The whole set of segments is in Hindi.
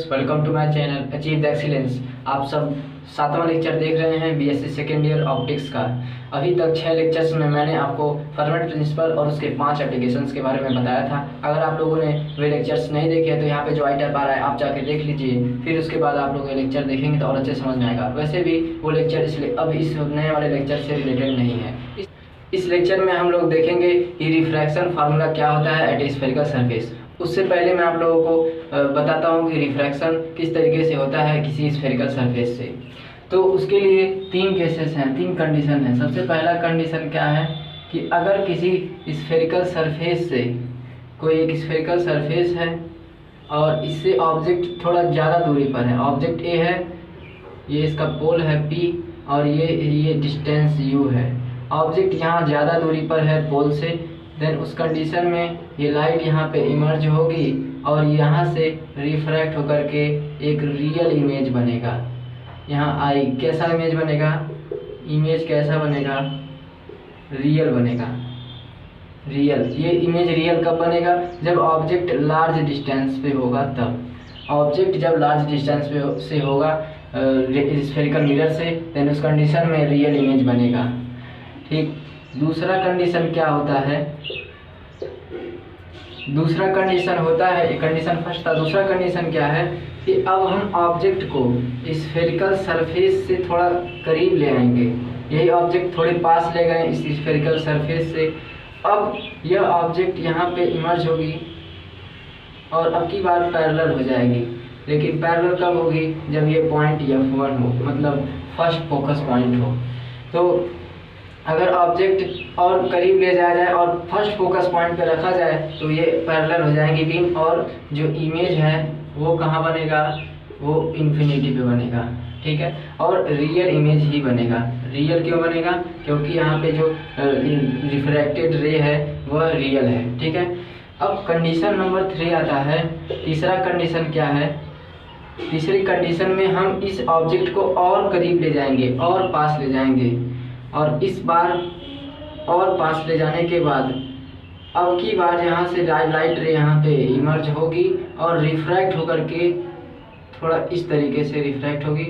Viewers, welcome to my channel achieve the excellence. आप सब 7वां लेक्चर देख रहे हैं बीएससी सेकेंड ईयर ऑप्टिक्स का। अभी तक 6 लेक्चर्स में मैंने आपको फर्मेट प्रिंसिपल और उसके 5 एप्लीकेशंस के बारे में बताया था। अगर आप लोगों ने वे लेक्चर्स नहीं देखे तो यहाँ पे जो आई टैब आ रहा है आप जाके देख लीजिए, फिर उसके बाद आप लोग ये लेक्चर देखेंगे तो और अच्छे समझ में आएगा। वैसे भी वो लेक्चर इसलिए अब इस नए वाले लेक्चर से रिलेटेड नहीं है। इस लेक्चर में हम लोग देखेंगे कि रिफ्रैक्शन फार्मूला क्या होता है एट स्फेरिकल सरफेस। उससे पहले मैं आप लोगों को बताता हूँ कि रिफ्रैक्शन किस तरीके से होता है किसी स्फेरिकल सरफेस से। तो उसके लिए 3 केसेस हैं, 3 कंडीशन हैं। सबसे पहला कंडीशन क्या है कि अगर किसी स्फेरिकल सरफेस से कोई एक स्फेरिकल सरफेस है और इससे ऑब्जेक्ट थोड़ा ज़्यादा दूरी पर है। ऑब्जेक्ट ए है, ये इसका पोल है P और ये डिस्टेंस U है। ऑब्जेक्ट यहाँ ज़्यादा दूरी पर है पोल से, देन उस कंडीशन में ये लाइट यहाँ पे इमर्ज होगी और यहाँ से रिफ्रैक्ट होकर के एक रियल इमेज बनेगा। यहाँ आई कैसा इमेज बनेगा, इमेज कैसा बनेगा, रियल बनेगा। रियल, ये इमेज रियल कब बनेगा, जब ऑब्जेक्ट लार्ज डिस्टेंस पे होगा तब। ऑब्जेक्ट जब लार्ज डिस्टेंस पे से होगा स्फेरिकल मिरर से, देन उस कंडीशन में रियल इमेज बनेगा। ठीक। दूसरा कंडीशन क्या होता है, दूसरा कंडीशन होता है, कंडीशन फर्स्ट था। दूसरा कंडीशन क्या है कि अब हम ऑब्जेक्ट को स्फेरिकल सरफेस से थोड़ा करीब ले आएंगे। यही ऑब्जेक्ट थोड़े पास ले गए इस स्फेरिकल सरफेस से। अब यह ऑब्जेक्ट यहाँ पे इमर्ज होगी और अब की बार पैरेलल हो जाएगी। लेकिन पैरेलल कब होगी, जब ये पॉइंट F1 हो, मतलब फर्स्ट फोकस पॉइंट हो। तो अगर ऑब्जेक्ट और करीब ले जाया जाए और फर्स्ट फोकस पॉइंट पे रखा जाए तो ये पैरेलल हो जाएंगी बीम, और जो इमेज है वो कहाँ बनेगा, वो इन्फिनिटी पे बनेगा। ठीक है, और रियल इमेज ही बनेगा। रियल क्यों बनेगा, क्योंकि यहाँ पे जो रिफ्रैक्टेड रे है वह रियल है। ठीक है। अब कंडीशन नंबर 3 आता है। तीसरा कंडीशन क्या है, तीसरी कंडीशन में हम इस ऑब्जेक्ट को और करीब ले जाएंगे और पास ले जाएंगे, और इस बार और पास ले जाने के बाद अब की बार यहाँ से लाइट रे यहाँ पे इमर्ज होगी और रिफ्रैक्ट होकर के थोड़ा इस तरीके से रिफ्रैक्ट होगी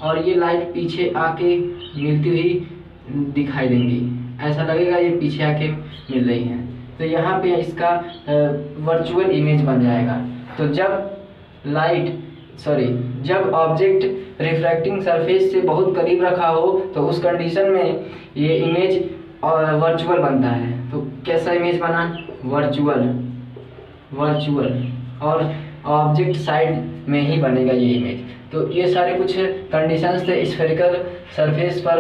और ये लाइट पीछे आके मिलती हुई दिखाई देंगी। ऐसा लगेगा ये पीछे आके मिल रही हैं। तो यहाँ पे इसका वर्चुअल इमेज बन जाएगा। तो जब ऑब्जेक्ट रिफ्रैक्टिंग सरफेस से बहुत करीब रखा हो तो उस कंडीशन में ये इमेज वर्चुअल बनता है। तो कैसा इमेज बना, वर्चुअल, और ऑब्जेक्ट साइड में ही बनेगा ये इमेज। तो ये सारे कुछ कंडीशंस थे स्फेरिकल सरफेस पर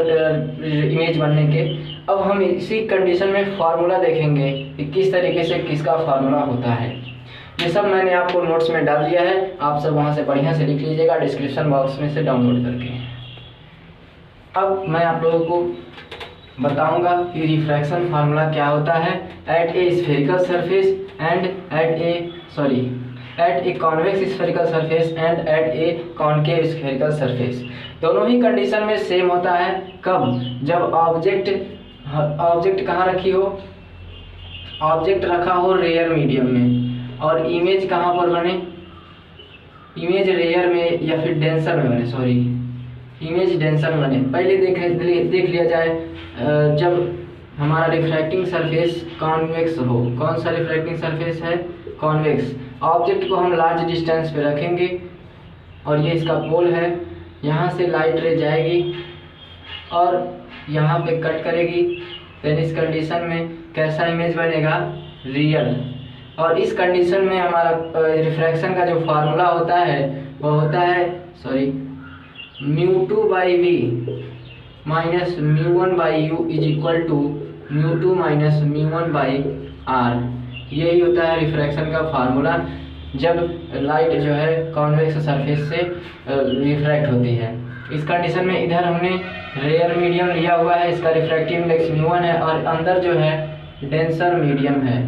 इमेज बनने के। अब हम इसी कंडीशन में फार्मूला देखेंगे कि किस तरीके से किसका फार्मूला होता है। ये सब मैंने आपको नोट्स में डाल दिया है, आप सब वहाँ से बढ़िया से लिख लीजिएगा डिस्क्रिप्शन बॉक्स में से डाउनलोड करके। अब मैं आप लोगों को बताऊंगा कि रिफ्रैक्शन फार्मूला क्या होता है at a spherical surface and at a convex spherical surface and at a concave spherical surface. दोनों ही कंडीशन में सेम होता है। कब, जब ऑब्जेक्ट कहाँ रखी हो, ऑब्जेक्ट रखा हो रेयर मीडियम में, और इमेज कहाँ पर बने, इमेज रेयर में या फिर डेंसर में बने, इमेज डेंसर में बने। पहले देख लिया जाए, जब हमारा रिफ्रैक्टिंग सरफेस कॉन्वेक्स हो। कौन सा रिफ्रैक्टिंग सरफेस है, कॉन्वेक्स। ऑब्जेक्ट को हम लार्ज डिस्टेंस पे रखेंगे और ये इसका पोल है। यहाँ से लाइट रे जाएगी और यहाँ पे कट करेगी। देन इस कंडीशन में कैसा इमेज बनेगा, रियल। और इस कंडीशन में हमारा रिफ्रैक्शन का जो फार्मूला होता है वो होता है μ2/v minus μ1/u is equal to μ2 minus μ1/r। यही होता है रिफ्रैक्शन का फार्मूला जब लाइट जो है कॉन्वेक्स सरफेस से रिफ्रैक्ट होती है। इस कंडीशन में इधर हमने रेयर मीडियम लिया हुआ है, इसका रिफ्रैक्टिव इंडेक्स μ1 है, और अंदर जो है डेंसर मीडियम है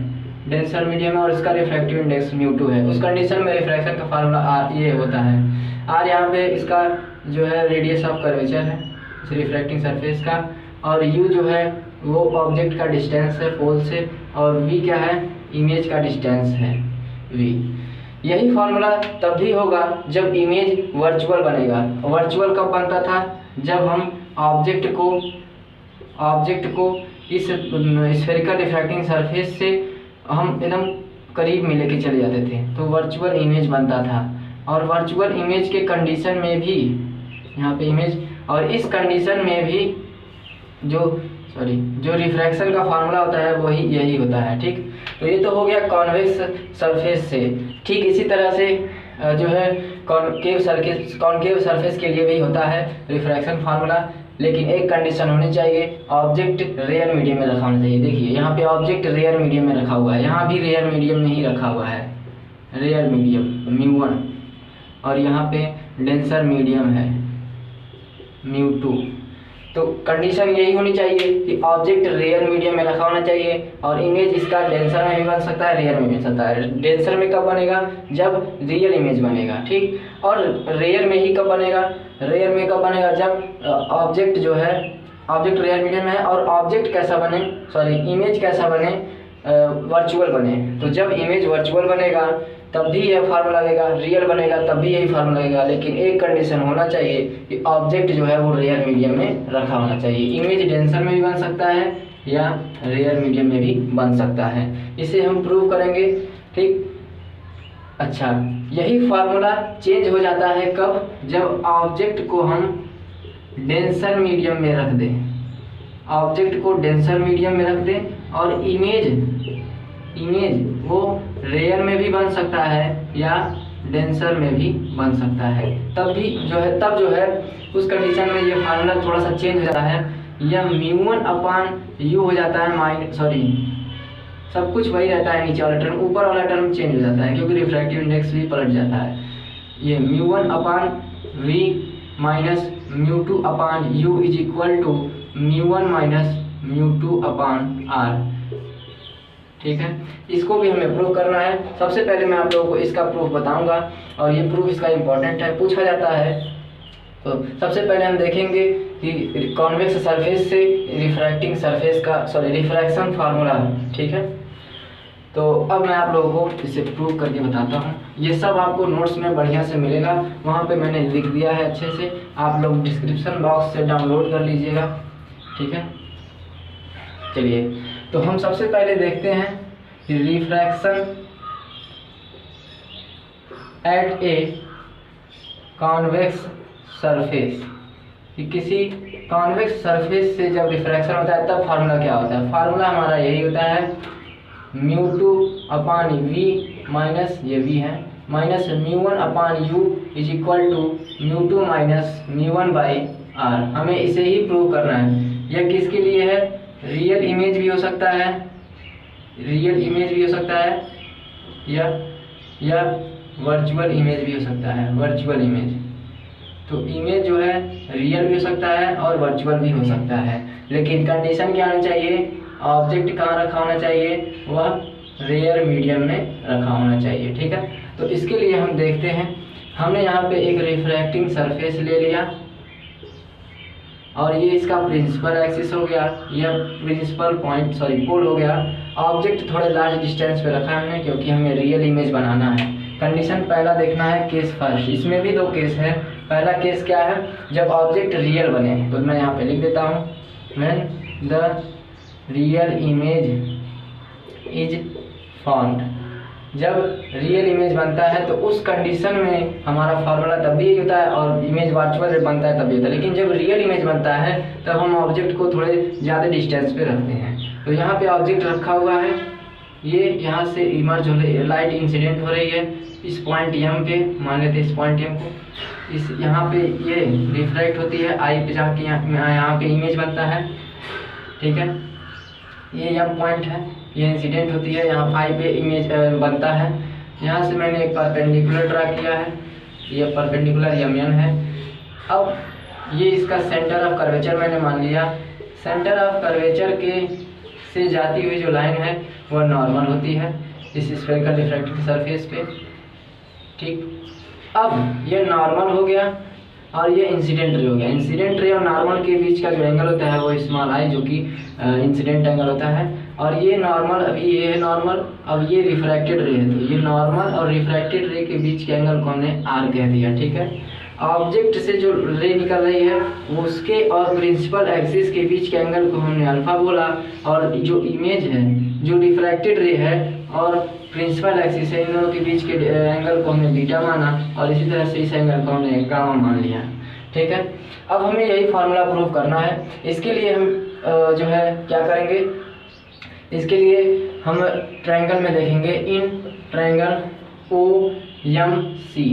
और इसका रिफ्रैक्टिव इंडेक्स μ2 है। उस कंडीशन में रिफ्रैक्शन का फार्मूला R ये होता है। R यहाँ पे इसका जो है रेडियस ऑफ कर्वेचर है इस रिफ्रैक्टिंग सरफेस का, और U जो है वो ऑब्जेक्ट का डिस्टेंस है पोल से, और V क्या है, इमेज का डिस्टेंस है V। यही फार्मूला तब भी होगा जब इमेज वर्चुअल बनेगा। वर्चुअल कब बनता था? जब हम ऑब्जेक्ट को इस स्फेरिकल रिफ्रैक्टिंग सरफेस से हम एकदम करीब में लेके चले जाते थे तो वर्चुअल इमेज बनता था। और वर्चुअल इमेज के कंडीशन में भी यहाँ पे इमेज, और इस कंडीशन में भी जो रिफ्रैक्शन का फार्मूला होता है वही यही होता है। ठीक, तो ये तो हो गया कॉन्वेक्स सरफेस से। ठीक इसी तरह से जो है कॉनकेव सरफेस के लिए भी होता है रिफ्रैक्शन फार्मूला, लेकिन एक कंडीशन होनी चाहिए, ऑब्जेक्ट रेयर मीडियम में रखा होना चाहिए। देखिए यहाँ पे ऑब्जेक्ट रेयर मीडियम में रखा हुआ है, यहाँ भी रेयर मीडियम में ही रखा हुआ है, रेयर मीडियम μ1, और यहाँ पे डेंसर मीडियम है μ2। तो कंडीशन यही होनी चाहिए कि ऑब्जेक्ट रेयर मीडियम में रखा होना चाहिए और इमेज इसका डेंसर में भी बन सकता है, रेयर में भी बन सकता है। डेंसर में कब बनेगा? जब रियल इमेज बनेगा। ठीक, और रेयर में ही कब बनेगा? रेयर में कब बनेगा? जब ऑब्जेक्ट जो है ऑब्जेक्ट रेयर मीडियम है और ऑब्जेक्ट कैसा बने, इमेज कैसा बने? वर्चुअल बने। तो जब इमेज वर्चुअल बनेगा तब भी यह फार्मूला लगेगा, रियल बनेगा तब भी यही फार्मूला लगेगा, लेकिन एक कंडीशन होना चाहिए कि ऑब्जेक्ट जो है वो रेयर मीडियम में रखा होना चाहिए। इमेज डेंसर में भी बन सकता है या रेयर मीडियम में भी बन सकता है, इसे हम प्रूव करेंगे। ठीक, अच्छा, यही फार्मूला चेंज हो जाता है कब? जब ऑब्जेक्ट को हम डेंसर मीडियम में रख दें, ऑब्जेक्ट को डेंसर मीडियम में रख दें और इमेज वो रेयर में भी बन सकता है या डेंसर में भी बन सकता है। तब जो है उस कंडीशन में ये फार्मूला थोड़ा सा चेंज हो जाता है, यह μ1/u हो जाता है, सब कुछ वही रहता है, नीचे वाला टर्म, ऊपर वाला टर्म चेंज हो जाता है क्योंकि रिफ्रैक्टिव इंडेक्स भी पलट जाता है। ये μ1/v minus μ2/u is equal to μ1 minus μ2/r। ठीक है, इसको भी हमें प्रूव करना है। सबसे पहले मैं आप लोगों को इसका प्रूफ बताऊंगा और ये प्रूफ इसका इम्पोर्टेंट है, पूछा जाता है। तो सबसे पहले हम देखेंगे कि कॉन्वेक्स सरफेस से रिफ्रैक्टिंग सरफेस का रिफ्रैक्शन फार्मूला है। ठीक है, तो अब मैं आप लोगों को इसे प्रूव करके बताता हूँ। ये सब आपको नोट्स में बढ़िया से मिलेगा, वहाँ पे मैंने लिख दिया है अच्छे से, आप लोग डिस्क्रिप्शन बॉक्स से डाउनलोड कर लीजिएगा। ठीक है, चलिए तो हम सबसे पहले देखते हैं कि refraction at a convex surface, कि किसी कॉन्वेक्स सरफेस से जब रिफ्रैक्शन होता है तब फार्मूला क्या होता है? फार्मूला हमारा यही होता है μ2/v माइनस ये v है minus μ1/u is equal to μ2 minus μ1/r। हमें इसे ही प्रूव करना है। यह किसके लिए है? रियल इमेज भी हो सकता है, या वर्चुअल इमेज भी हो सकता है, वर्चुअल इमेज। तो इमेज जो है रियल भी हो सकता है और वर्चुअल भी हो सकता है, लेकिन कंडीशन क्या होनी चाहिए? ऑब्जेक्ट कहाँ रखा होना चाहिए? वह रेयर मीडियम में रखा होना चाहिए। ठीक है, तो इसके लिए हम देखते हैं, हमने यहाँ पे एक रिफ्रैक्टिंग सरफेस ले लिया और ये इसका प्रिंसिपल एक्सिस हो गया, यह प्रिंसिपल पॉइंट पोल हो गया। ऑब्जेक्ट थोड़े लार्ज डिस्टेंस पे रखा है हमने क्योंकि हमें रियल इमेज बनाना है। कंडीशन पहला देखना है, केस फर्स्ट। इसमें भी दो केस है। पहला केस क्या है? जब ऑब्जेक्ट रियल बने, तो मैं यहाँ पे लिख देता हूँ, when the real image is found. जब रियल इमेज बनता है तो उस कंडीशन में हमारा फार्मूला तब भी यही होता है और इमेज वर्चुअल बनता है तब भी होता है। लेकिन जब रियल इमेज बनता है तब हम ऑब्जेक्ट को थोड़े ज़्यादा डिस्टेंस पे रखते हैं। तो यहाँ पे ऑब्जेक्ट रखा हुआ है, ये यहाँ से इमर्ज हो रही है, लाइट इंसिडेंट हो रही है इस पॉइंट एम पे, मान लेते हैं इस पॉइंट एम को, इस यहाँ पे ये रिफ्लेक्ट होती है आई पे जाके यहाँ पे इमेज बनता है। ठीक है, ये एम पॉइंट है, ये इंसिडेंट होती है, यहाँ आई पे इमेज बनता है। यहाँ से मैंने एक परपेंडिकुलर ड्रा किया है, ये परपेंडिकुलर एम है। अब ये इसका सेंटर ऑफ कर्वेचर मैंने मान लिया। सेंटर ऑफ कर्वेचर के से जाती हुई जो लाइन है वह नॉर्मल होती है इस स्फेरिकल रिफ्रैक्टिव सरफेस पे। ठीक, अब ये नॉर्मल हो गया और ये इंसिडेंट रे हो गया। इंसिडेंट रे और नॉर्मल के बीच का जो एंगल होता है वो स्मॉल आई, जो कि इंसिडेंट एंगल होता है। और ये नॉर्मल, अभी ये है नॉर्मल, अब ये रिफ्रैक्टेड रे है, तो ये नॉर्मल और रिफ्रैक्टेड रे के बीच के एंगल को हमने आर कह दिया, ठीक है। ऑब्जेक्ट से जो रे निकल रही है उसके और प्रिंसिपल एक्सिस के बीच के एंगल को हमने अल्फा बोला, और जो इमेज है, जो रिफ्रैक्टेड रे है और प्रिंसिपल एक्सिस है, इन दोनों के बीच के एंगल को हमने बीटा माना, और इसी तरह से इस एंगल को हमने गामा मान लिया, ठीक है। अब हमें यही फार्मूला प्रूव करना है। इसके लिए हम जो है क्या करेंगे, इसके लिए हम ट्रायंगल में देखेंगे, in triangle O M C,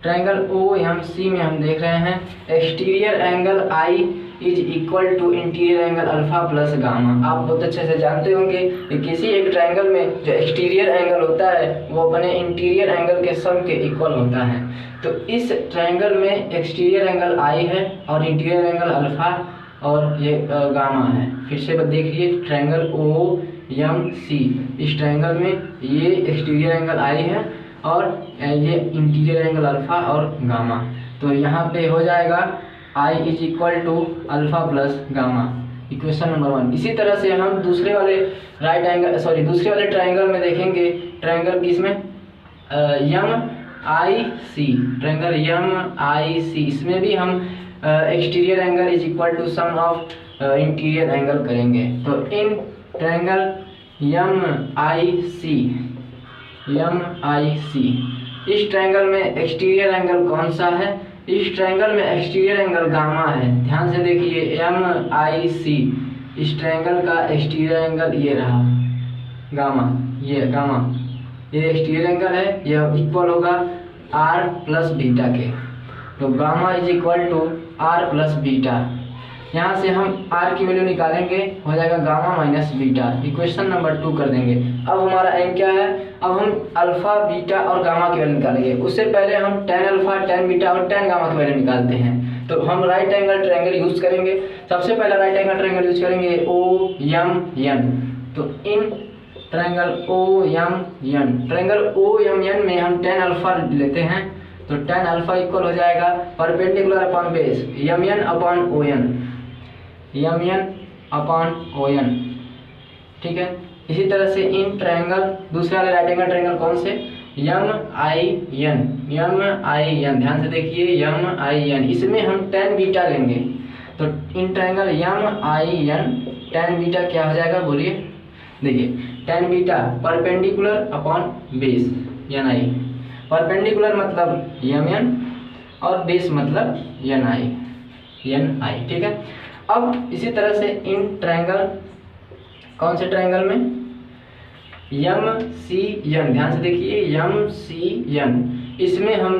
triangle O M C में हम देख रहे हैं exterior angle I is equal to interior angle alpha plus gamma. आप बहुत अच्छे से जानते होंगे कि किसी एक ट्रायंगल में जो एक्सटीरियर एंगल होता है वो अपने इंटीरियर एंगल के सम के इक्वल होता है। तो इस ट्रायंगल में एक्सटीरियर एंगल आई है और इंटीरियर एंगल अल्फा और ये गामा है। फिर से देखिए, ट्रायंगल ओ एम सी, इस ट्रायंगल में ये एक्सटीरियर एंगल आई है और ये इंटीरियर एंगल अल्फा और गामा। तो यहाँ पे हो जाएगा I is equal to alpha plus gamma, equation number 1। इसी तरह से हम दूसरे वाले दूसरे वाले ट्रायंगल में देखेंगे, ट्रायंगल किसमें, M I C, triangle M I C, इसमें भी हम exterior angle is equal to sum of interior angle करेंगे। तो इन ट्रायंगल एम आई सी, इस ट्रायंगल में एक्सटीरियर एंगल कौन सा है, इस ट्रायंगल में एक्सटीरियर एंगल गामा है। ध्यान से देखिए, एम आई सी, इस ट्रायंगल का एक्सटीरियर एंगल ये रहा गामा, ये गामा, ये एक्सटीरियर एंगल है, यह इक्वल होगा आर प्लस बीटा के। तो gamma is equal to R plus beta. यहाँ से हम आर की वैल्यू निकालेंगे, हो जाएगा gamma minus beta, equation number 2 कर देंगे। अब हमारा एम क्या है, अब हम अल्फा बीटा और गामा की वैल्यू निकालेंगे। उससे पहले हम tan अल्फा, tan बीटा और tan गामा की वैल्यू निकालते हैं। तो हम राइट एंगल ट्रायंगल यूज करेंगे। सबसे पहले राइट एंगल ट्रायंगल यूज करेंगे ओ एम एन। तो in triangle O M N, triangle O M N में हम tan अल्फा लेते हैं। तो tan अल्फा इक्वल हो जाएगा perpendicular upon base M N upon O N, M N upon O N, ठीक है। इसी तरह से इन ट्रायंगल, दूसरे वाले राइट एंगल ट्रायंगल कौन से, एम आई एन, ध्यान से देखिए, एम आई एन, इसमें हम tan बीटा लेंगे। तो in triangle M I N, tan beta क्या हो जाएगा बोलिए, देखिए tan beta perpendicular upon base N I, perpendicular मतलब एम एन और बेस मतलब एन आई, ठीक है। अब इसी तरह से इन ट्रायंगल, कौन से ट्रायंगल में, एम सी एन, ध्यान से देखिए एम सी एन, इसमें हम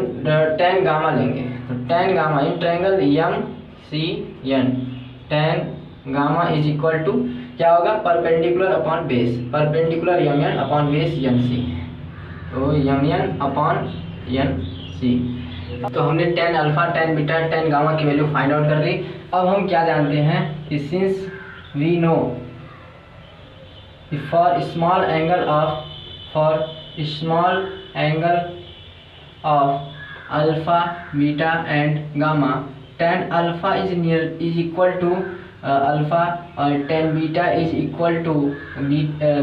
tan गामा लेंगे। तो tan gamma in triangle M C N, tan gamma is equal to क्या होगा, perpendicular upon base, perpendicular M N upon base N C, तो M N upon N C. तो हमने tan alpha, tan beta, tan gamma की वैल्यू फाइंड आउट कर ली। अब हम क्या जानते हैं कि since we know for small angle of alpha beta and gamma, tan alpha is equal to alpha और tan beta is equal to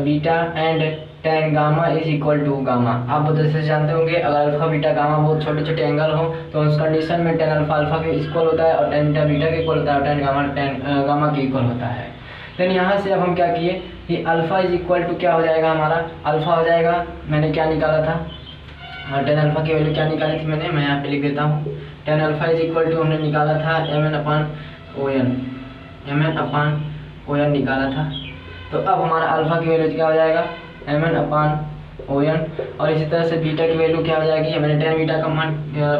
beta and tan gamma is equal to gamma. आप बहुत अच्छे से जानते होंगे, अगर अल्फा बीटा गामा बहुत छोटे छोटे एंगल हो तो उस कंडीशन में tan अल्फा अल्फा के इक्वल होता है और tan बीटा बीटा के इक्वल होता है और tan गामा के इक्वल होता है। देन यहाँ से अब हम क्या किए कि अल्फा इज इक्वल टू क्या हो जाएगा, हमारा अल्फा हो जाएगा, मैंने क्या निकाला था, tan अल्फा की वैल्यू क्या निकाली थी मैंने, मैं यहाँ पे लिख देता हूँ। tan alpha is equal to हमने निकाला था M N upon O N निकाला था। तो अब हमारा अल्फा की वैल्यू क्या हो जाएगा, M N upon O N, और इसी तरह से बीटा की वैल्यू क्या हो जाएगी, मैंने tan बीटा का मान,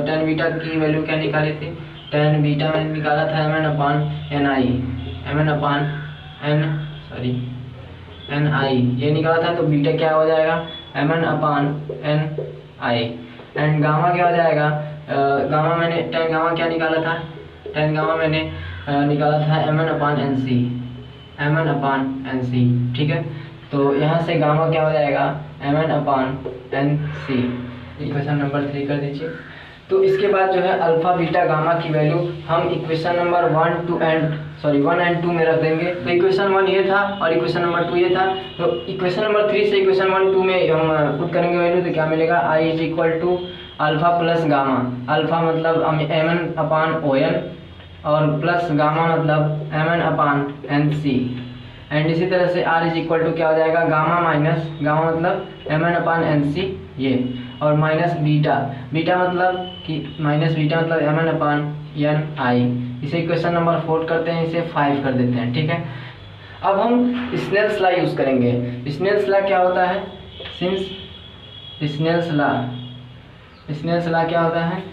tan बीटा की वैल्यू क्या निकाली थी, tan बीटा मैंने निकाला था M N upon N I, ये निकाला था। तो बीटा क्या हो जाएगा, M N upon N I, and gamma क्या हो जाएगा, गामा मैंने tan गामा क्या निकाला था, tan गामा मैंने निकाला था M N upon N C, ठीक है। तो यहाँ से गामा क्या हो जाएगा, M N upon N C, equation number 3 कर दीजिए। तो इसके बाद जो है अल्फा बीटा गामा की वैल्यू हम इक्वेशन नंबर 1 एंड 2 में रख देंगे। तो इक्वेशन 1 ये था और इक्वेशन नंबर 2 ये था। तो इक्वेशन नंबर 3 से इक्वेशन 1 2 में हम पुट करेंगे वैल्यू, तो क्या मिलेगा, I is equal to alpha plus gamma. Alpha मतलब mn अपान ON और प्लस गामा मतलब mn अपान NC। एंड इसी तरह से R इज इक्वल टू क्या हो जाएगा, गामा माइनस गामा मतलब mn अपान NC ये, और माइनस बीटा, बीटा मतलब कि माइनस बीटा मतलब mn अपान NI। इसे इक्वेशन नंबर 4 करते हैं, इसे 5 कर देते हैं, ठीक है। अब हम स्नेल्स लॉ यूज़ करेंगे। स्नेल्स लॉ क्या होता है, सिंस स्नेल्स लॉ क्या होता है,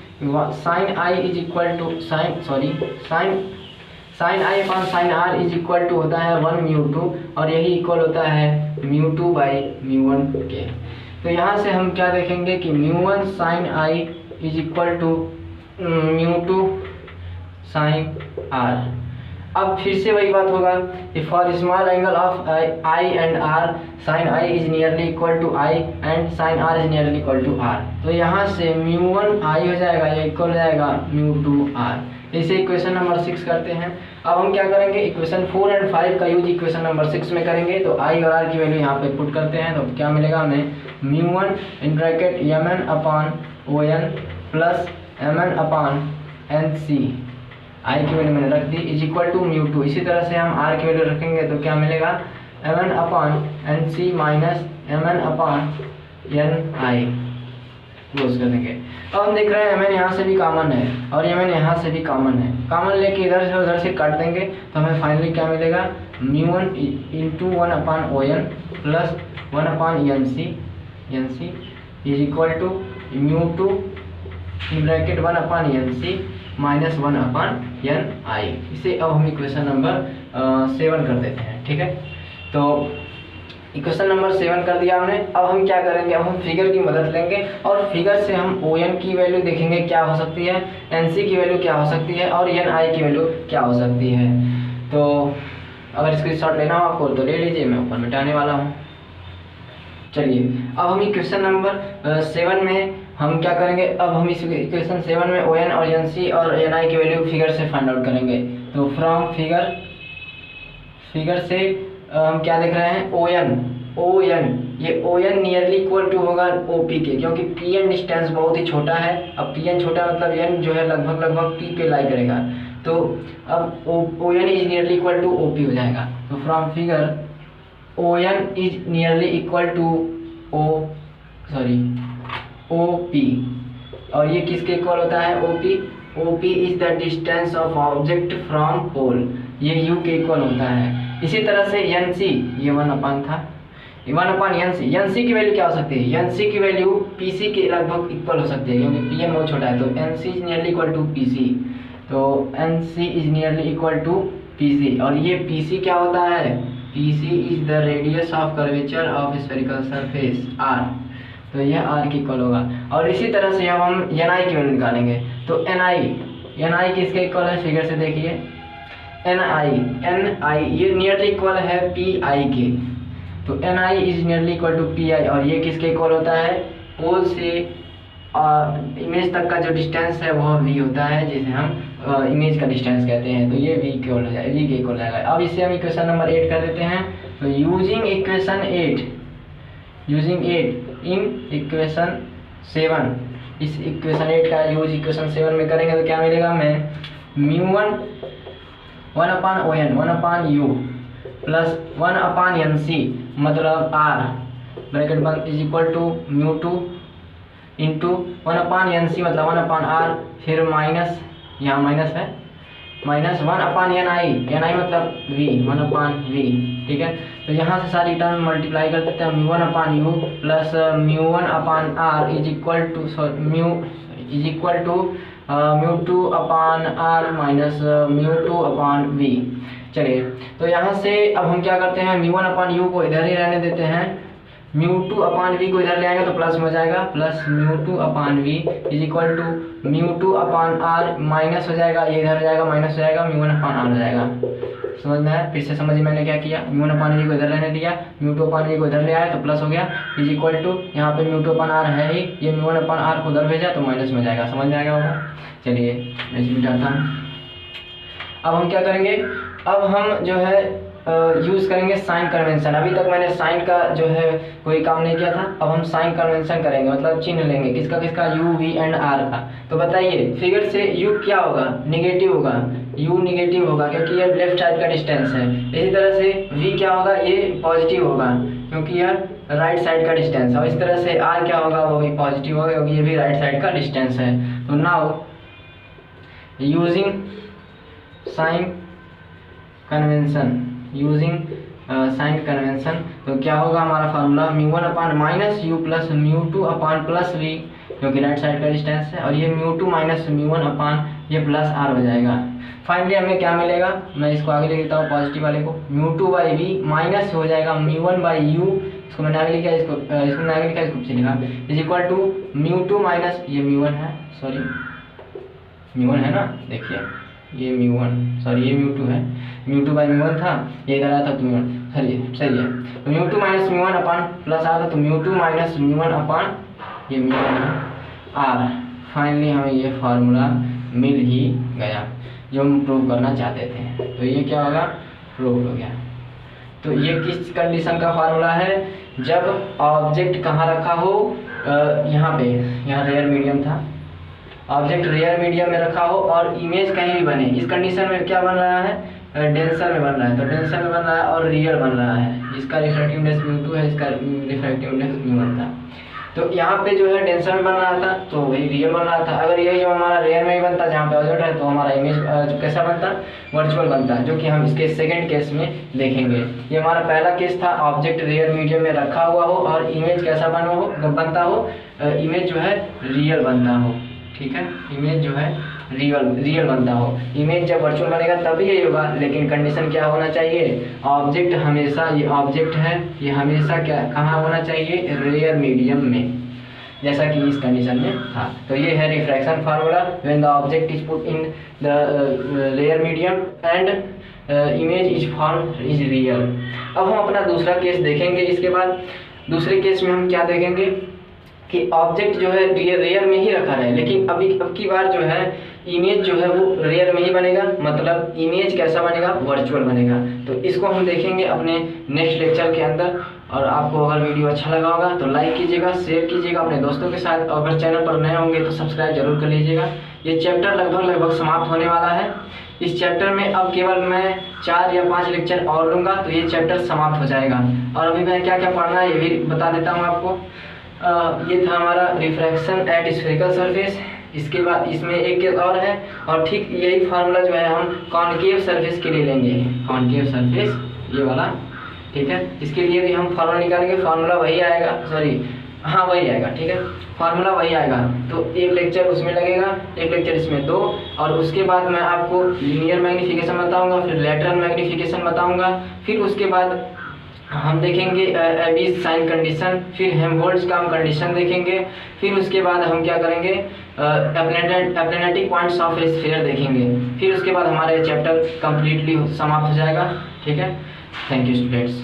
sine I is equal to sine I upon sine R is equal to होता है 1 म्यू 2, और यही इक्वल होता है म्यू 2 बाई म्यू 1 के। तो यहाँ से हम क्या देखेंगे कि mu 1 sine I is equal to mu 2 sine R. अब फिर से वही बात होगा कि for small angle of I and R sine I is nearly equal to I and sine R is nearly equal to R. तो यहाँ से म्यू 1 आई हो जाएगा, ये इक्वल हो जाएगा म्यू 2 आर। इसे इक्वेशन नंबर 6 करते हैं। अब हम क्या करेंगे, इक्वेशन 4 एंड 5 का यूज इक्वेशन नंबर 6 में करेंगे। तो आई और आर की वैल्यू यहाँ पे पुट करते हैं, तो क्या मिलेगा हमें, mu 1 in bracket mn upon ON plus mn upon NC, आई की वैल्यू मैंने रख दी, इज इक्वल टू म्यू 2। इसी तरह से हम आर की वैल्यू रखेंगे तो क्या मिलेगा, mn upon NC minus mn अपान NI क्लोज कर देंगे। अब हम देख रहे हैं mn यहाँ से भी कॉमन है और mn यहाँ से भी कॉमन है, कॉमन लेके इधर से उधर से काट देंगे तो हमें फाइनली क्या मिलेगा, mu 1 into 1 upon ON plus 1 upon NC is equal to mu 2 in bracket 1 upon NC minus 1 upon NI। इसे अब हम इक्वेशन नंबर 7 कर देते हैं, ठीक है। तो इक्वेशन नंबर 7 कर दिया हमने। अब हम क्या करेंगे, अब हम फिगर की मदद लेंगे और फिगर से हम ON की वैल्यू देखेंगे क्या हो सकती है, NC की वैल्यू क्या हो सकती है और NI की वैल्यू क्या हो सकती है। तो अगर स्क्रीनशॉट लेना हो आपको तो ले लीजिए, मैं ऊपर मिटाने वाला हूँ। चलिए अब हम इक्वेशन नंबर 7 में हम क्या करेंगे, अब हम इस इक्वेशन 7 में ON और NC और NI की वैल्यू फिगर से फाइंड आउट करेंगे। तो फ्रॉम फिगर से हम क्या देख रहे हैं, ON ये ON नियरली इक्वल टू होगा OP के, क्योंकि PN डिस्टेंस बहुत ही छोटा है। अब PN छोटा मतलब N जो है लगभग P पे लाई करेगा, तो अब ON is nearly equal to OP हो जाएगा। तो from figure ON is nearly equal to OP, और ये किसके इक्वल होता है, OP is the distance of object from pole, ये U के इक्वल होता है। इसी तरह से NC ये 1 अपान था, 1 अपान NC की वैल्यू क्या हो सकती है, NC की वैल्यू PC के लगभग इक्वल हो सकती है, क्योंकि PN बहुत छोटा है। तो NC is nearly equal to PC, तो NC is nearly equal to PC, और ये PC क्या होता है, PC is the radius of curvature of spherical surface R, तो यह R के इक्वल होगा। और इसी तरह से अब हम NI की वैल्यू निकालेंगे। तो NI किसके इक्वल है, फिगर से देखिए, NI ये नियरली इक्वल है PI के, तो NI is nearly equal to PI, और ये किसके इक्वल होता है, पोल से इमेज तक का जो डिस्टेंस है वह V होता है, जिसे हम इमेज का डिस्टेंस कहते हैं। तो ये V के इक्वल हो जाएगा, V के इक्वल हो जाएगा। अब इसे हम इक्वेशन नंबर 8 कर देते हैं। तो यूजिंग इक्वेशन 8 इन इक्वेशन 7, इस इक्वेशन 8 का यूज इक्वेशन 7 में करेंगे तो क्या मिलेगा हमें, mu 1 upon ON 1 upon U plus 1 upon NC मतलब R ब्रैकेट बंद is equal to mu 2 into 1 upon NC मतलब 1 अपान R, फिर माइनस, यहाँ माइनस है, माइनस 1 अपान NI मतलब V 1 अपान V, ठीक है। तो यहाँ से सारी टर्म मल्टीप्लाई कर देते हैं, mu 1 upon U plus mu 1 upon R is equal to mu 2 upon R minus mu 2 upon V। चलिए तो यहाँ से अब हम क्या करते हैं, म्यू 1 अपान U को इधर ही रहने देते हैं, म्यू टू अपान वी को इधर ले आएंगे तो प्लस में हो जाएगा, plus mu two upon V is equal to mu two upon R minus हो जाएगा, ये इधर हो जाएगा माइनस हो जाएगा, म्यू वन अपान आर हो जाएगा। समझ में आया? फिर से समझिए मैंने क्या किया, म्यू वन अपान वी को इधर रहने दिया, म्यू टू अपान वी को इधर ले आया तो प्लस हो गया, इज इक्वल टू यहाँ पे म्यू टू अपान आर है ही, ये म्यू वन अपान आर को उधर भेजा तो माइनस में जाएगा। समझ में आएगा होगा? चलिए मैं इसमें जाता हूँ। अब हम क्या करेंगे, अब हम जो है यूज़ करेंगे साइन कन्वेंशन। अभी तक मैंने साइन का जो है कोई काम नहीं किया था, अब हम साइन कन्वेंशन करेंगे, मतलब चिन्ह लेंगे किसका किसका, यू वी एंड आर का। तो बताइए फिगर से यू क्या होगा, निगेटिव होगा, यू निगेटिव होगा क्योंकि ये लेफ्ट साइड का डिस्टेंस है। इसी तरह से वी क्या होगा, ये पॉजिटिव होगा क्योंकि यह राइट साइड का डिस्टेंस है। और इस तरह से आर क्या होगा, वो भी पॉजिटिव होगा क्योंकि ये भी राइट साइड का डिस्टेंस है। तो now using sign convention, using sign convention, तो क्या होगा हमारा formula, mu one upon minus U plus mu two upon plus V क्योंकि राइट साइड का डिस्टेंस है, और ये mu two minus mu one upon ये प्लस आर हो जाएगा। फाइनली हमें क्या मिलेगा, मैं इसको आगे लिख देता हूँ पॉजिटिव वाले को, mu two by V minus हो जाएगा म्यू वन बाई यू, इसको मैंने आगे लिखा, इसको मैंने आगे लिखा, इसको पीछे लिखा, is equal to mu two minus ये म्यू वन है, सॉरी म्यू वन है ना, देखिए ये म्यू वन, सॉरी ये म्यू टू है, mu two by mu one था, ये इधर आया था तो म्यू वन, सही है। तो mu two minus mu one upon plus R था, तो mu two minus mu one upon ये म्यू वन आर। फाइनली हमें ये फार्मूला मिल ही गया जो हम प्रूव करना चाहते थे। तो ये क्या होगा, प्रूव हो गया। तो ये किस कंडीशन का फार्मूला है, जब ऑब्जेक्ट कहाँ रखा हो, यहाँ पे, यहाँ रेयर मीडियम था, ऑब्जेक्ट रेयर मीडियम में रखा हो और इमेज कहीं भी बने। इस कंडीशन में क्या बन रहा है, डेंसर में बन रहा है, तो डेंसर में बन रहा है और रियल बन रहा है, इसका रिफ्रैक्टिव इंडेक्स म्यू टू है, इसका रिफ्रैक्टिव इंडेक्स म्यू वन था। तो यहाँ पे जो है डेंसर में बन रहा था तो वही रियल बन रहा था। अगर यही जो हमारा रेयर में ही बनता जहाँ पे ऑब्जेक्ट है तो हमारा इमेज कैसा बनता, वर्चुअल बनता, जो कि हम इसके सेकंड केस में देखेंगे। ये हमारा पहला केस था, ऑब्जेक्ट रेयर मीडियम में रखा हुआ हो और इमेज कैसा बनता हो, इमेज जो है रियल बनता हो, ठीक है, इमेज जो है रियल बनता हो। इमेज जब वर्चुअल बनेगा तभी यही होगा, लेकिन कंडीशन क्या होना चाहिए, ऑब्जेक्ट हमेशा, ये ऑब्जेक्ट है ये हमेशा क्या कहाँ होना चाहिए, रेयर मीडियम में, जैसा कि इस कंडीशन में था। तो ये है refraction formula, when the object is put in the rare medium and image is found is real. अब हम अपना दूसरा केस देखेंगे। इसके बाद दूसरे केस में हम क्या देखेंगे कि ऑब्जेक्ट जो है रेयर में ही रखा है, लेकिन अब की बार जो है इमेज जो है वो रेयर में ही बनेगा, मतलब इमेज कैसा बनेगा, वर्चुअल बनेगा। तो इसको हम देखेंगे अपने नेक्स्ट लेक्चर के अंदर। और आपको अगर वीडियो अच्छा लगा होगा तो लाइक कीजिएगा, शेयर कीजिएगा अपने दोस्तों के साथ, और अगर चैनल पर नए होंगे तो सब्सक्राइब जरूर कर लीजिएगा। ये चैप्टर लगभग समाप्त होने वाला है। इस चैप्टर में अब केवल मैं 4 या 5 लेक्चर और लूँगा तो ये चैप्टर समाप्त हो जाएगा। और अभी मैं क्या क्या पढ़ना है ये भी बता देता हूँ आपको। ये था हमारा रिफ्रैक्शन एट स्फेरिकल सरफेस। इसके बाद इसमें एक केस और है, और ठीक यही फार्मूला जो है हम कॉनकेव सरफेस के लिए लेंगे, कॉनकेव सरफेस ये वाला, ठीक है। इसके लिए भी हम फार्मूला निकालेंगे, फार्मूला वही आएगा, सॉरी हाँ वही आएगा, ठीक है, फार्मूला वही आएगा। तो एक लेक्चर उसमें लगेगा, एक लेक्चर इसमें 2, और उसके बाद मैं आपको लीनियर मैग्नीफिकेशन बताऊँगा, फिर लैटरल मैग्नीफिकेशन बताऊँगा, फिर उसके बाद हम देखेंगे एबीज साइन कंडीशन, फिर हेल्महोल्ट्ज का हम कंडीशन देखेंगे, फिर उसके बाद हम क्या करेंगे, एप्लेनेटिक पॉइंट्स ऑफ ए स्फीयर देखेंगे। फिर उसके बाद हमारा चैप्टर कंप्लीटली समाप्त हो जाएगा, ठीक है। Thank you students.